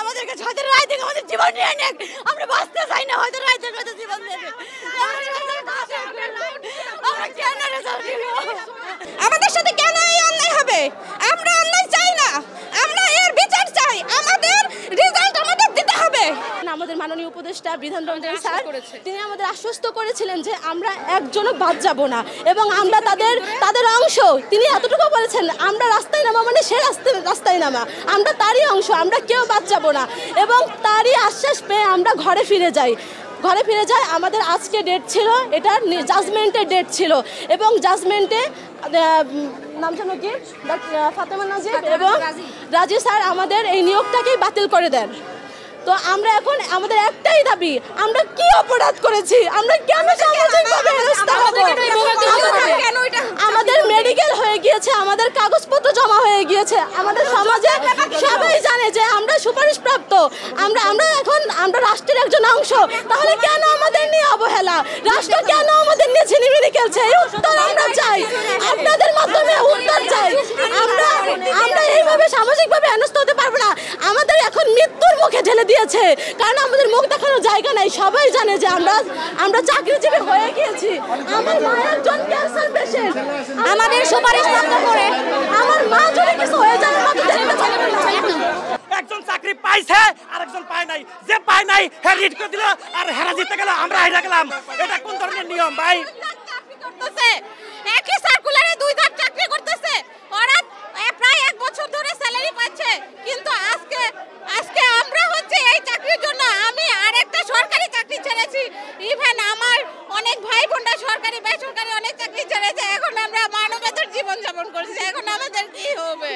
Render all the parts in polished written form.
আমাদেরকে হয়তো রায় থেকে আমাদের জীবন নিয়ে নেক, আমরা বাঁচতে চাই না, হয়তো রায় থেকে হয়তো জীবন নেবে। আমরা কেন রেজাল্ট দিব? আমাদের সাথে কেন এই অন্যায় হবে? আমরা অন্যায় চাই না, আমরা এর বিচার চাই। আমাদের রেজাল্ট আমাদের দিতে হবে। আমাদের মাননীয় উপদেষ্টা বিধান রঞ্জন স্যার তিনি আমাদের আশ্বস্ত করেছিলেন যে আমরা একজনও বাদ যাব না এবং আমরা তাদের অংশ। তিনি এতটুকু বলেছেন আমরা রাস্তায় নামা মানে সে রাস্তায় নামা, আমরা তারই অংশ, আমরা কেউ বাদ যাব না। এবং তারই আশ্বাস পেয়ে আমরা ঘরে ফিরে যাই। আমাদের আজকে ডেট ছিল, এটা জাজমেন্টের ডেট ছিল এবং জাজমেন্টে নাম জানো কি ফাতেমা নাজিব এবং রাজি স্যার আমাদের এই নিয়োগটাকেই বাতিল করে দেন। তো আমরা এখন আমাদের একটাই দাবি, আমরা কি অপরাধ করেছি? আমরা কেন সামাজিকভাবে হেনস্থা হব? আমাদের মেডিকেল হয়ে গিয়েছে, আমাদের কাগজপত্র জমা হয়ে গিয়েছে, আমাদের সমাজে সবাই জানে যে আমরা সুপারিশপ্রাপ্ত, আমরা রাষ্ট্রের একজন অংশ। তাহলে কেন আমাদের নিয়ে অবহেলা? রাষ্ট্র কেন আমাদের নিয়ে ছিনিমিনি খেলছে? এই উত্তর আমরা চাই, আপনাদের মাধ্যমে উত্তর চাই। আমরা এইভাবে সামাজিকভাবে হেনস্থা হতে পারবো না। আমাদের এখন মৃত্যুর মুখে ঠেলে দিয়েছে, কারণ আমাদের মুখ দেখানোর জায়গা নাই। সবাই জানে যে আমরা চাকরিজীবী হয়ে গিয়েছি। আমার মা একজন ক্যান্সার পেশেন্ট, আমাদের সুপারিশ বন্ধ করে আমার মা যদি কিছু হয়ে যায় একজন চাকরি পাইছে আর একজন পায় নাই, যে পায় নাই হ্যাঁ রিট করে দিল আর হেরা জিতে গেল, আমরা হেরে গেলাম। এটা কোন ধরনের নিয়ম ভাই? একই সার্কুলারে 2 ধাপ চাকরি করতেছে, ওরা প্রায় 1 বছর ধরে স্যালারি পাচ্ছে। কিন্তু আজকে আমরা হচ্ছে এই চাকরির জন্য আমি আরেকটা সরকারি চাকরি ছেড়েছি। ইভেন আমার অনেক ভাই বোনরা সরকারি বেসরকারি অনেক চাকরি ছেড়েছে। এখন আমরা মানবতার জীবন যাপন করছি, এখন আমাদের কি হবে?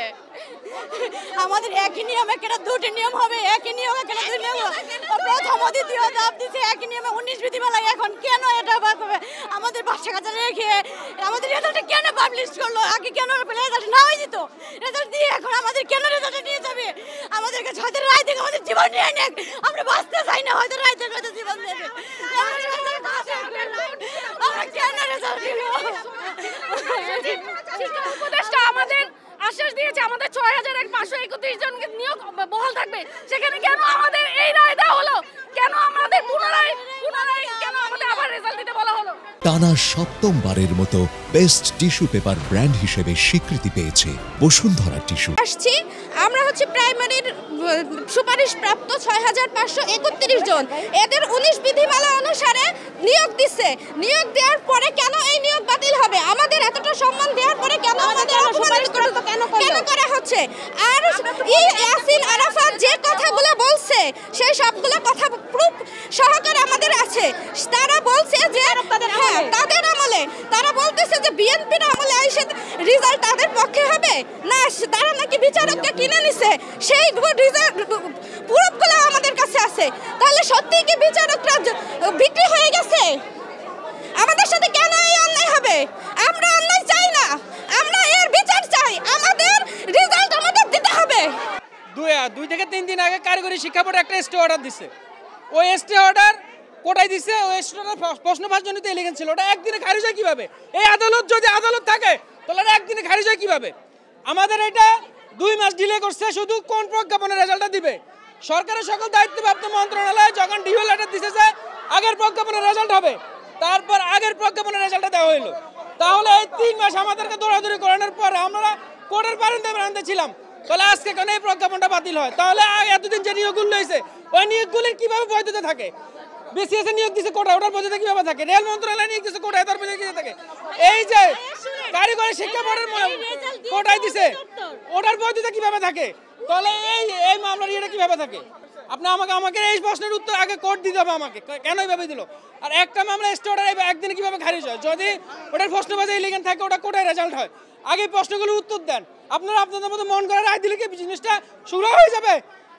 আমাদের একই নিয়মে কেন দুটি নিয়ম হবে? একই নিয়মে কেন দুই নিয়ম? প্রথম দ্বিতীয় ধাপ দিচ্ছে একই নিয়মে 19 বিধিমালায়। এখন কেন এটা হবে? আমাদের বাচ্চা কাচ্চা রেখে আমাদের রেজাল্টটা কেন পাবলিশ করলো? আগে কেন রেজাল্ট না হয়ে যেত? রেজাল্ট দিয়ে এখন আমাদের কেন রেজাল্টটা নিয়ে যাবে? আমাদেরকে হয়তো রায় থেকে আমাদের জীবন নিয়ে নেক, আমরা বাঁচতে চাই না, হয়তো রায় থেকে হয়তো জীবন নেবে। আমরা কেন রেজাল্ট দিব? উপদেষ্টা আমাদের আশ্বাস দিয়েছে আমাদের 6531 জন নিয়োগ বহাল থাকবে। সেখানে কেন আমাদের এই রায় দেওয়া হলো? কেন আমাদের পুনরায় কেন আমাদের আবার রেজাল্ট দিতে বলা হলো? টানা ৭মবারের মতো বেস্ট টিস্যু পেপার ব্র্যান্ড হিসেবে স্বীকৃতি পেয়েছে বসুন্ধরা টিস্যু। আসছি আমরা হচ্ছে প্রাইমারির সুপারিশপ্রাপ্ত 6531 জন, এদের 19 বিধিমালা অনুসারে নিয়োগ দিচ্ছে। নিয়োগ দেওয়ার পরে কেন এই নিয়োগ বাতিল হবে? আমাদের এতটা সম্মান দেওয়ার পরে কেন আমাদের কেন করা হচ্ছে? আর ইয়াসিন আরাফাত যে কথাগুলো বলছে সেই সবগুলো কথা প্রুফ সহকারে আমাদের আছে। তারা বলছে যে তাদের আমলে, তারা বলতেছে যে বিএনপির আমলে এসে রেজাল্ট তাদের পক্ষে হবে না, তারা নাকি বিচারককে কিনে নিছে। সেই প্রুফগুলো আমাদের কাছে আছে। তাহলে সত্যি কি বিচারকরা বিক্রি হয়ে গেছে? আমাদের সাথে কেন এই অন্যায় হবে? আমরা অন্যায় চাই না, আমরা এর বিচার চাই। আমাদের রেজাল্ট আমাদের দিতে হবে। 2 থেকে 3 দিন আগে কারিগরি শিক্ষা বোর্ড একটা স্টে অর্ডার দিছে। ওই স্টে অর্ডার কোটায় দিছে, ওই স্টে অর্ডার প্রশ্নভাজনিত এলিগেন্স ছিল। ওটা একদিনে খারিজ হয় কিভাবে? এই আদালত যদি আদালত থাকে তাহলে একদিনে খারিজ হয় কিভাবে? আমাদের এটা 2 মাস ডিলে করছে শুধু কোন প্রজ্ঞাপনের রেজাল্টটা দিবে। সরকারের সকল দায়িত্বপ্রাপ্ত মন্ত্রণালয় যখন ডিও লেটার দিছে যে আগের প্রজ্ঞাপনের রেজাল্ট হবে, তারপর আগের প্রজ্ঞাপনের রেজাল্টটা দেওয়া হইলো। তাহলে এই 3 মাস আমাদেরকে দৌড়াদৌড়ি করানোর পরে আমরা কোর্টের বারান্দায় ছিলাম। তাহলে আজকে কেন এই প্রজ্ঞাপনটা বাতিল হয়? তাহলে এতদিন যে নিয়োগগুলো হয়েছে ওই নিয়োগগুলির কিভাবে বৈধতা থাকে? বিসিএস এ নিয়োগ দিছে কোটা, ওটার বৈধতা কিভাবে থাকে? রেল মন্ত্রণালয় নিয়োগ দিছে কোটা, এটার বৈধতা কিভাবে থাকে? এই যে কারিগরি শিক্ষা বোর্ডের কোটায় দিছে ওটার বৈধতা কিভাবে থাকে? তাহলে এই মামলার ইয়েটা কিভাবে থাকে? আপনি আমাকে এই প্রশ্নের উত্তর আগে কোর্ট দিতে হবে আমাকে, কেন এইভাবে দিল? আর একটা মামলা স্টে অর্ডার একদিনে কিভাবে খারিজ হয়? যদি ওটার প্রশ্নবাজি এলিগেন্স থাকে ওটা কোর্টে রেজাল্ট হয়, আগে প্রশ্নগুলো উত্তর দেন। আপনারা আপনাদের মতো মন করে রায় দিলে কি জিনিসটা শুরু হয়ে যাবে?